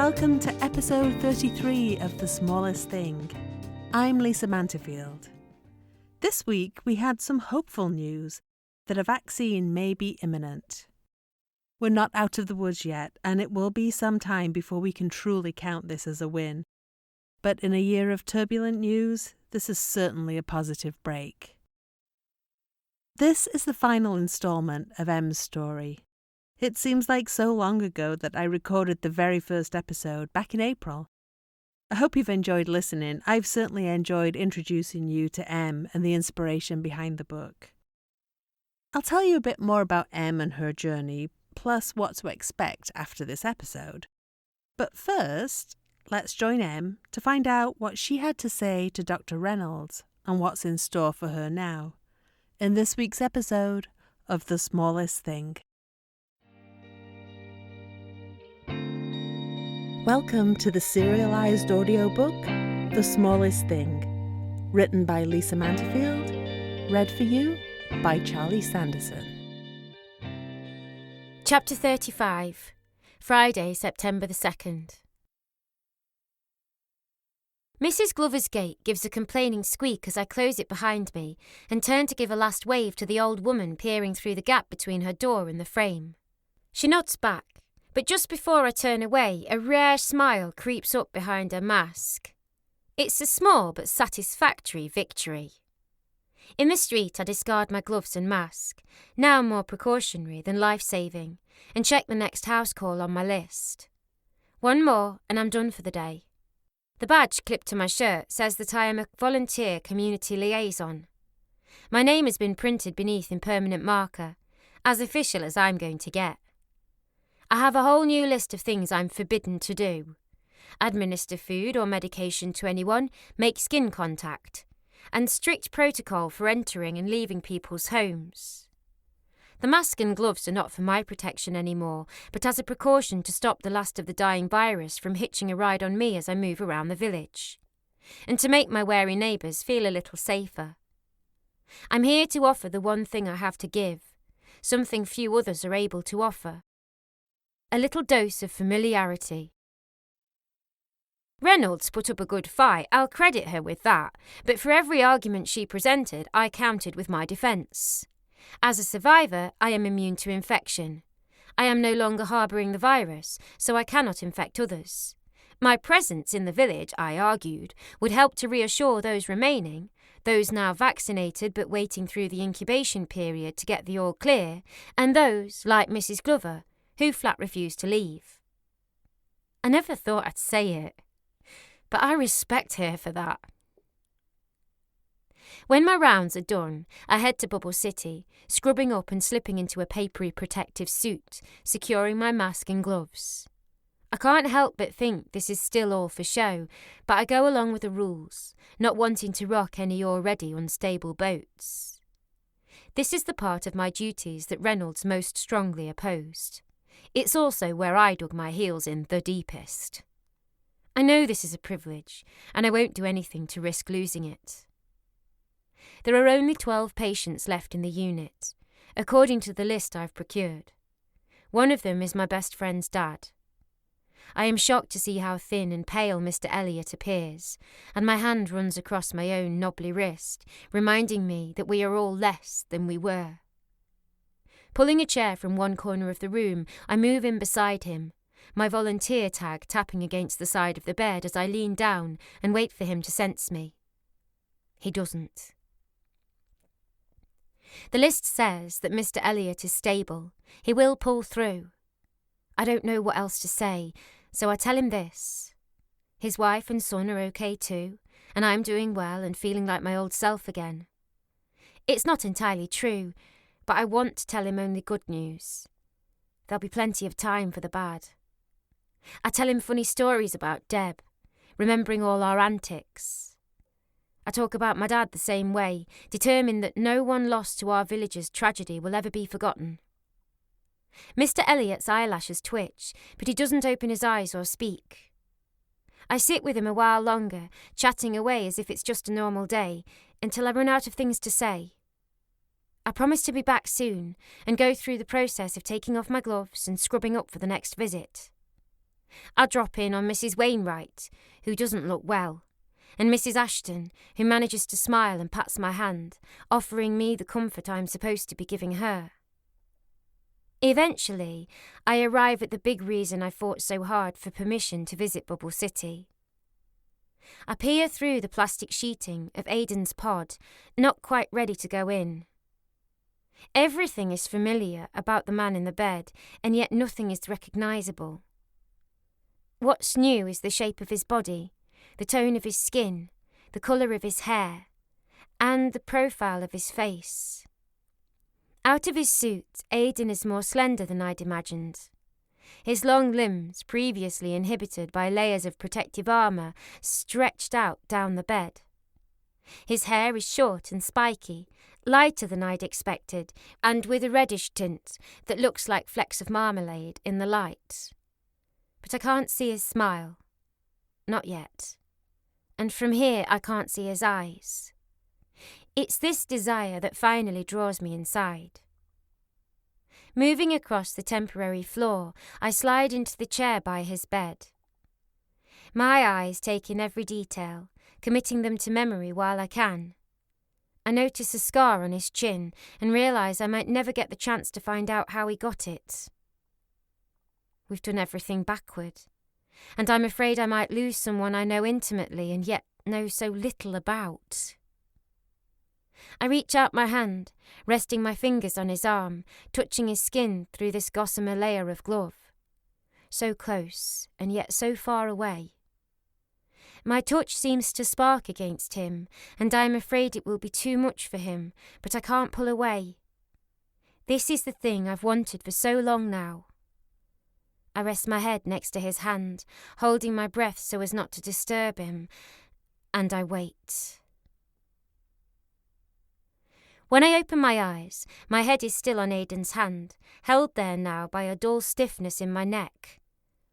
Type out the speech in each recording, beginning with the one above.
welcome to episode 33 of The Smallest Thing. I'm Lisa Manterfield. This week we had some hopeful news that a vaccine may be imminent. We're not out of the woods yet, and it will be some time before we can truly count this as a win. But in a year of turbulent news, this is certainly a positive break. This is the final installment of M's story. It seems like so long ago that I recorded the very first episode back in April. I hope you've enjoyed listening. I've certainly enjoyed introducing you to M and the inspiration behind the book. I'll tell you a bit more about M and her journey, plus what to expect after this episode. But first, let's join M to find out what she had to say to Dr. Reynolds and what's in store for her now, in this week's episode of The Smallest Thing. Welcome to the serialized audiobook, The Smallest Thing, written by Lisa Manterfield, read for you by Charlie Sanderson. Chapter 35, Friday, September the 2nd. Mrs. Glover's gate gives a complaining squeak as I close it behind me and turn to give a last wave to the old woman peering through the gap between her door and the frame. She nods back. But just before I turn away, a rare smile creeps up behind her mask. It's a small but satisfactory victory. In the street, I discard my gloves and mask, now more precautionary than life-saving, and check the next house call on my list. One more, and I'm done for the day. The badge clipped to my shirt says that I am a volunteer community liaison. My name has been printed beneath in permanent marker, as official as I'm going to get. I have a whole new list of things I'm forbidden to do. Administer food or medication to anyone, make skin contact, and strict protocol for entering and leaving people's homes. The mask and gloves are not for my protection anymore, but as a precaution to stop the last of the dying virus from hitching a ride on me as I move around the village, and to make my wary neighbours feel a little safer. I'm here to offer the one thing I have to give, something few others are able to offer. A little dose of familiarity. Reynolds put up a good fight, I'll credit her with that, but for every argument she presented, I countered with my defence. As a survivor, I am immune to infection. I am no longer harbouring the virus, so I cannot infect others. My presence in the village, I argued, would help to reassure those remaining, those now vaccinated but waiting through the incubation period to get the all clear, and those, like Mrs. Glover, who flat refused to leave. I never thought I'd say it, but I respect her for that. When my rounds are done, I head to Bubble City, scrubbing up and slipping into a papery protective suit, securing my mask and gloves. I can't help but think this is still all for show, but I go along with the rules, not wanting to rock any already unstable boats. This is the part of my duties that Reynolds most strongly opposed. It's also where I dug my heels in the deepest. I know this is a privilege, and I won't do anything to risk losing it. There are only 12 patients left in the unit, according to the list I've procured. One of them is my best friend's dad. I am shocked to see how thin and pale Mr. Elliot appears, and my hand runs across my own knobbly wrist, reminding me that we are all less than we were. Pulling a chair from one corner of the room, I move in beside him, my volunteer tag tapping against the side of the bed as I lean down and wait for him to sense me. He doesn't. The list says that Mr. Elliot is stable. He will pull through. I don't know what else to say, so I tell him this. His wife and son are okay too, and I'm doing well and feeling like my old self again. It's not entirely true, but I want to tell him only good news. There'll be plenty of time for the bad. I tell him funny stories about Deb, remembering all our antics. I talk about my dad the same way, determined that no one lost to our village's tragedy will ever be forgotten. Mr. Elliot's eyelashes twitch, but he doesn't open his eyes or speak. I sit with him a while longer, chatting away as if it's just a normal day, until I run out of things to say. I promise to be back soon and go through the process of taking off my gloves and scrubbing up for the next visit. I drop in on Mrs. Wainwright, who doesn't look well, and Mrs. Ashton, who manages to smile and pats my hand, offering me the comfort I'm supposed to be giving her. Eventually, I arrive at the big reason I fought so hard for permission to visit Bubble City. I peer through the plastic sheeting of Aidan's pod, not quite ready to go in. Everything is familiar about the man in the bed, and yet nothing is recognisable. What's new is the shape of his body, the tone of his skin, the colour of his hair, and the profile of his face. Out of his suit, Aidan is more slender than I'd imagined. His long limbs, previously inhibited by layers of protective armour, stretched out down the bed. His hair is short and spiky, lighter than I'd expected, and with a reddish tint that looks like flecks of marmalade in the light. But I can't see his smile. Not yet. And from here I can't see his eyes. It's this desire that finally draws me inside. Moving across the temporary floor, I slide into the chair by his bed. My eyes take in every detail, committing them to memory while I can. I notice a scar on his chin and realise I might never get the chance to find out how he got it. We've done everything backward, and I'm afraid I might lose someone I know intimately and yet know so little about. I reach out my hand, resting my fingers on his arm, touching his skin through this gossamer layer of glove. So close, and yet so far away. My touch seems to spark against him, and I am afraid it will be too much for him, but I can't pull away. This is the thing I've wanted for so long now. I rest my head next to his hand, holding my breath so as not to disturb him, and I wait. When I open my eyes, my head is still on Aidan's hand, held there now by a dull stiffness in my neck.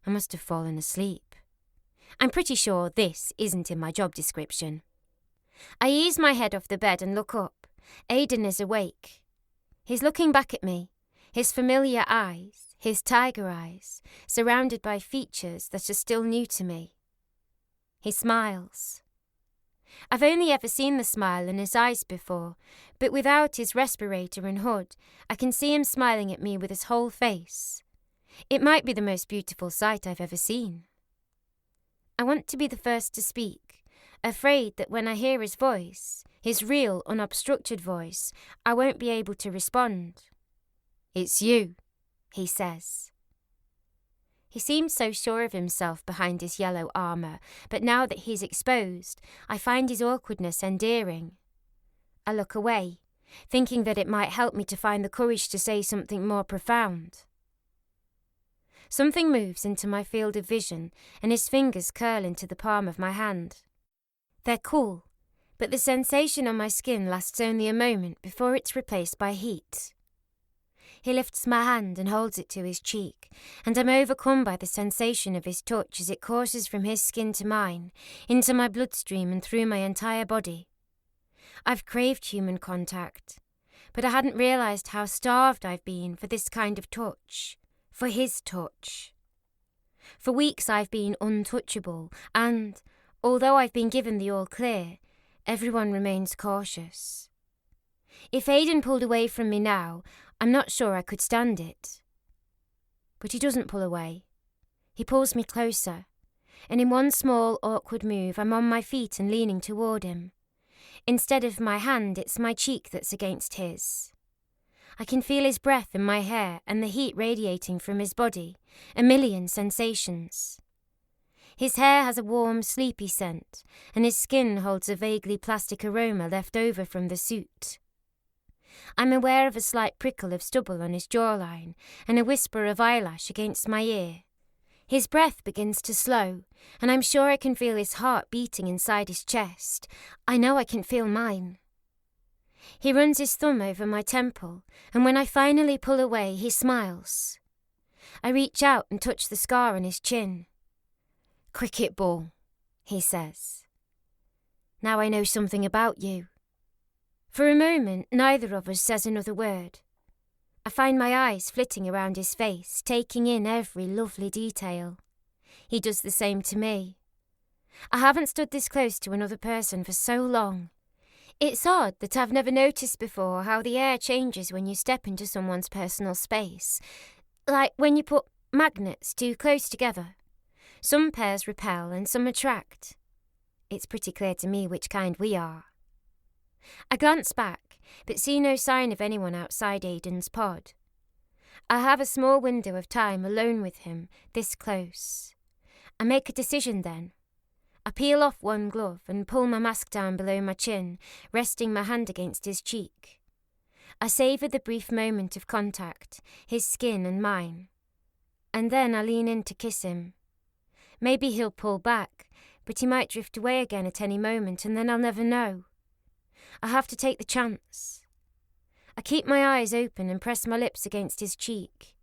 I must have fallen asleep. I'm pretty sure this isn't in my job description. I ease my head off the bed and look up. Aidan is awake. He's looking back at me, his familiar eyes, his tiger eyes, surrounded by features that are still new to me. He smiles. I've only ever seen the smile in his eyes before, but without his respirator and hood, I can see him smiling at me with his whole face. It might be the most beautiful sight I've ever seen. I want to be the first to speak, afraid that when I hear his voice, his real, unobstructed voice, I won't be able to respond. "It's you," he says. He seems so sure of himself behind his yellow armour, but now that he's exposed, I find his awkwardness endearing. I look away, thinking that it might help me to find the courage to say something more profound. Something moves into my field of vision, and his fingers curl into the palm of my hand. They're cool, but the sensation on my skin lasts only a moment before it's replaced by heat. He lifts my hand and holds it to his cheek, and I'm overcome by the sensation of his touch as it courses from his skin to mine, into my bloodstream and through my entire body. I've craved human contact, but I hadn't realised how starved I've been for this kind of touch, for his touch. For weeks I've been untouchable, and, although I've been given the all clear, everyone remains cautious. If Aidan pulled away from me now, I'm not sure I could stand it. But he doesn't pull away. He pulls me closer, and in one small, awkward move I'm on my feet and leaning toward him. Instead of my hand, it's my cheek that's against his. I can feel his breath in my hair and the heat radiating from his body, a million sensations. His hair has a warm, sleepy scent, and his skin holds a vaguely plastic aroma left over from the suit. I'm aware of a slight prickle of stubble on his jawline and a whisper of eyelash against my ear. His breath begins to slow, and I'm sure I can feel his heart beating inside his chest. I know I can feel mine. He runs his thumb over my temple, and when I finally pull away, he smiles. I reach out and touch the scar on his chin. "Cricket ball," he says. "Now I know something about you." For a moment, neither of us says another word. I find my eyes flitting around his face, taking in every lovely detail. He does the same to me. I haven't stood this close to another person for so long. It's odd that I've never noticed before how the air changes when you step into someone's personal space. Like when you put magnets too close together. Some pairs repel and some attract. It's pretty clear to me which kind we are. I glance back, but see no sign of anyone outside Aidan's pod. I have a small window of time alone with him, this close. I make a decision then. I peel off one glove and pull my mask down below my chin, resting my hand against his cheek. I savour the brief moment of contact, his skin and mine. And then I lean in to kiss him. Maybe he'll pull back, but he might drift away again at any moment, and then I'll never know. I have to take the chance. I keep my eyes open and press my lips against his cheek.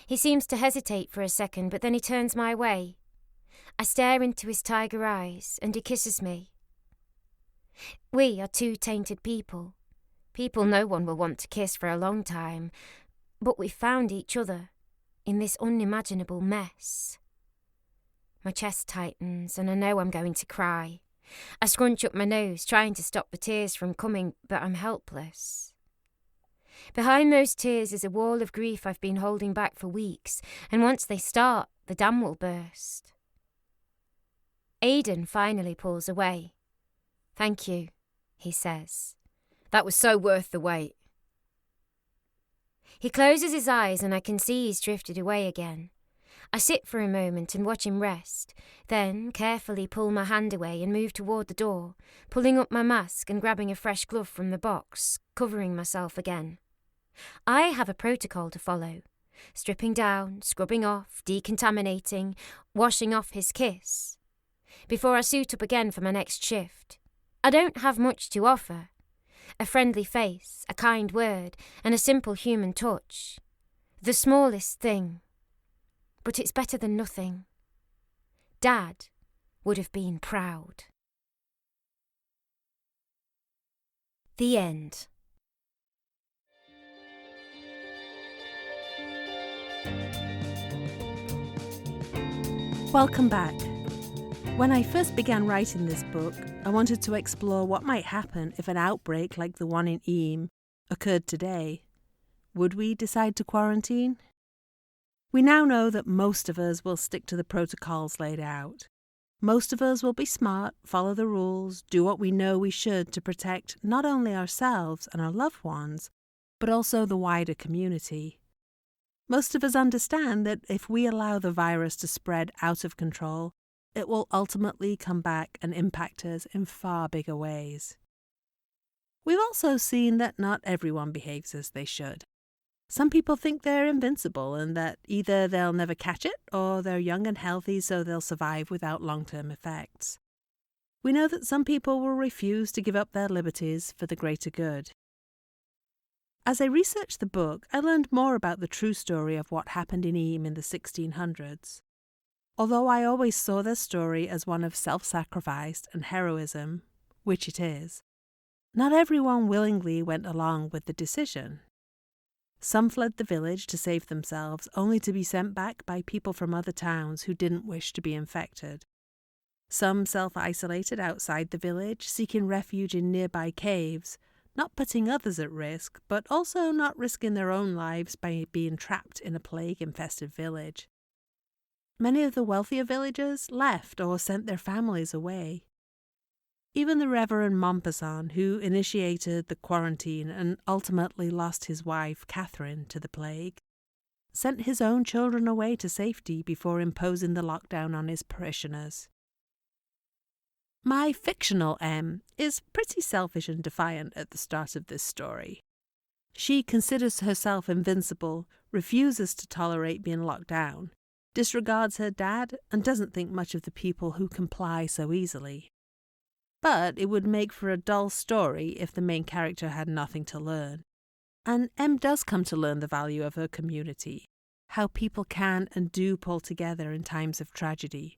He seems to hesitate for a second, but then he turns my way. I stare into his tiger eyes, and he kisses me. We are two tainted people. People no one will want to kiss for a long time, but we found each other in this unimaginable mess. My chest tightens, and I know I'm going to cry. I scrunch up my nose, trying to stop the tears from coming, but I'm helpless. Behind those tears is a wall of grief I've been holding back for weeks, and once they start, the dam will burst. Aidan finally pulls away. "Thank you," he says. "That was so worth the wait." He closes his eyes and I can see he's drifted away again. I sit for a moment and watch him rest, then carefully pull my hand away and move toward the door, pulling up my mask and grabbing a fresh glove from the box, covering myself again. I have a protocol to follow. Stripping down, scrubbing off, decontaminating, washing off his kiss. Before I suit up again for my next shift. I don't have much to offer. A friendly face, a kind word, and a simple human touch. The smallest thing. But it's better than nothing. Dad would have been proud. The end. Welcome back. When I first began writing this book, I wanted to explore what might happen if an outbreak like the one in Eyam occurred today. Would we decide to quarantine? We now know that most of us will stick to the protocols laid out. Most of us will be smart, follow the rules, do what we know we should to protect not only ourselves and our loved ones, but also the wider community. Most of us understand that if we allow the virus to spread out of control, it will ultimately come back and impact us in far bigger ways. We've also seen that not everyone behaves as they should. Some people think they're invincible and that either they'll never catch it or they're young and healthy so they'll survive without long-term effects. We know that some people will refuse to give up their liberties for the greater good. As I researched the book, I learned more about the true story of what happened in Eyam in the 1600s. Although I always saw their story as one of self-sacrifice and heroism, which it is, not everyone willingly went along with the decision. Some fled the village to save themselves, only to be sent back by people from other towns who didn't wish to be infected. Some self-isolated outside the village, seeking refuge in nearby caves, not putting others at risk, but also not risking their own lives by being trapped in a plague-infested village. Many of the wealthier villagers left or sent their families away. Even the Reverend Mompesson, who initiated the quarantine and ultimately lost his wife, Catherine, to the plague, sent his own children away to safety before imposing the lockdown on his parishioners. My fictional Em is pretty selfish and defiant at the start of this story. She considers herself invincible, refuses to tolerate being locked down, disregards her dad, and doesn't think much of the people who comply so easily. But it would make for a dull story if the main character had nothing to learn. And Em does come to learn the value of her community, how people can and do pull together in times of tragedy.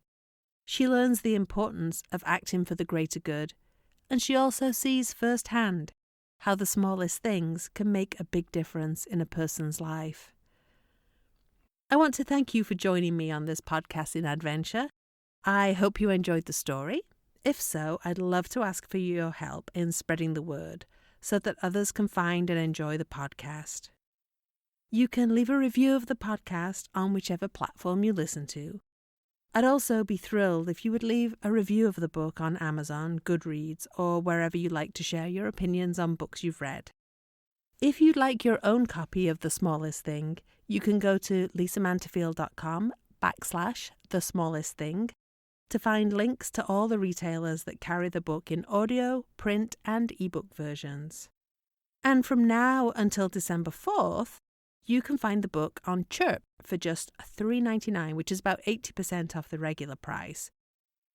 She learns the importance of acting for the greater good, and she also sees firsthand how the smallest things can make a big difference in a person's life. I want to thank you for joining me on this podcasting adventure. I hope you enjoyed the story. If so, I'd love to ask for your help in spreading the word so that others can find and enjoy the podcast. You can leave a review of the podcast on whichever platform you listen to. I'd also be thrilled if you would leave a review of the book on Amazon, Goodreads, or wherever you like to share your opinions on books you've read. If you'd like your own copy of The Smallest Thing, you can go to lisamanterfield.com/The Smallest Thing to find links to all the retailers that carry the book in audio, print, and ebook versions. And from now until December 4th, you can find the book on Chirp for just $3.99, which is about 80% off the regular price.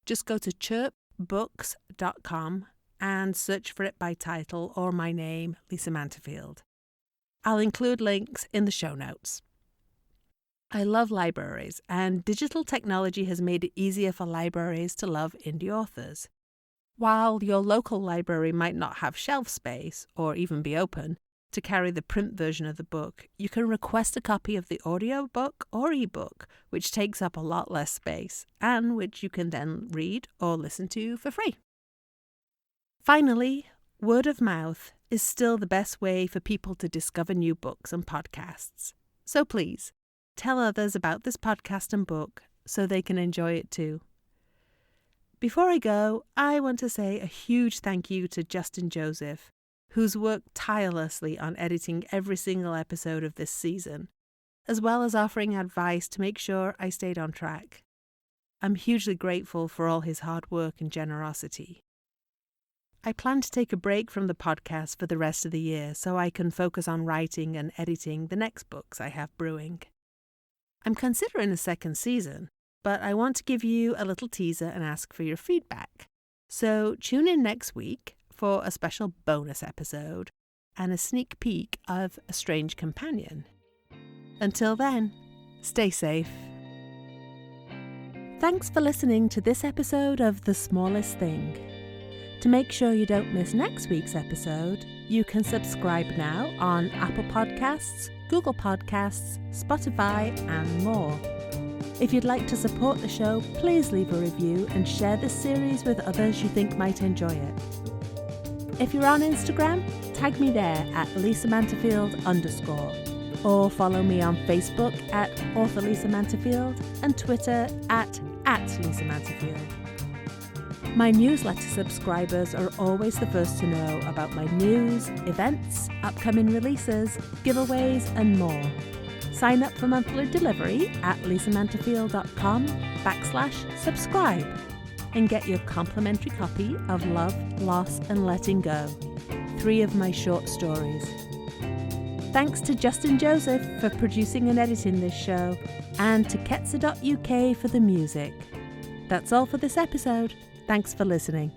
Just go to chirpbooks.com and search for it by title or my name, Lisa Manterfield. I'll include links in the show notes. I love libraries, and digital technology has made it easier for libraries to love indie authors. While your local library might not have shelf space, or even be open, to carry the print version of the book, you can request a copy of the audiobook or ebook, which takes up a lot less space, and which you can then read or listen to for free. Finally, word of mouth is still the best way for people to discover new books and podcasts. So please, tell others about this podcast and book so they can enjoy it too. Before I go, I want to say a huge thank you to Justin Joseph, who's worked tirelessly on editing every single episode of this season, as well as offering advice to make sure I stayed on track. I'm hugely grateful for all his hard work and generosity. I plan to take a break from the podcast for the rest of the year so I can focus on writing and editing the next books I have brewing. I'm considering a second season, but I want to give you a little teaser and ask for your feedback. So tune in next week for a special bonus episode and a sneak peek of A Strange Companion. Until then, stay safe. Thanks for listening to this episode of The Smallest Thing. To make sure you don't miss next week's episode, you can subscribe now on Apple Podcasts, Google Podcasts, Spotify, and more. If you'd like to support the show, please leave a review and share this series with others you think might enjoy it. If you're on Instagram, tag me there at lisamanterfield_, or follow me on Facebook at author Lisa Manterfield and Twitter at Lisa Manterfield. My newsletter subscribers are always the first to know about my news, events, upcoming releases, giveaways, and more. Sign up for monthly delivery at lisamanterfield.com/subscribe and get your complimentary copy of Love, Loss and Letting Go, 3 of my short stories. Thanks to Justin Joseph for producing and editing this show, and to Ketsa.uk for the music. That's all for this episode. Thanks for listening.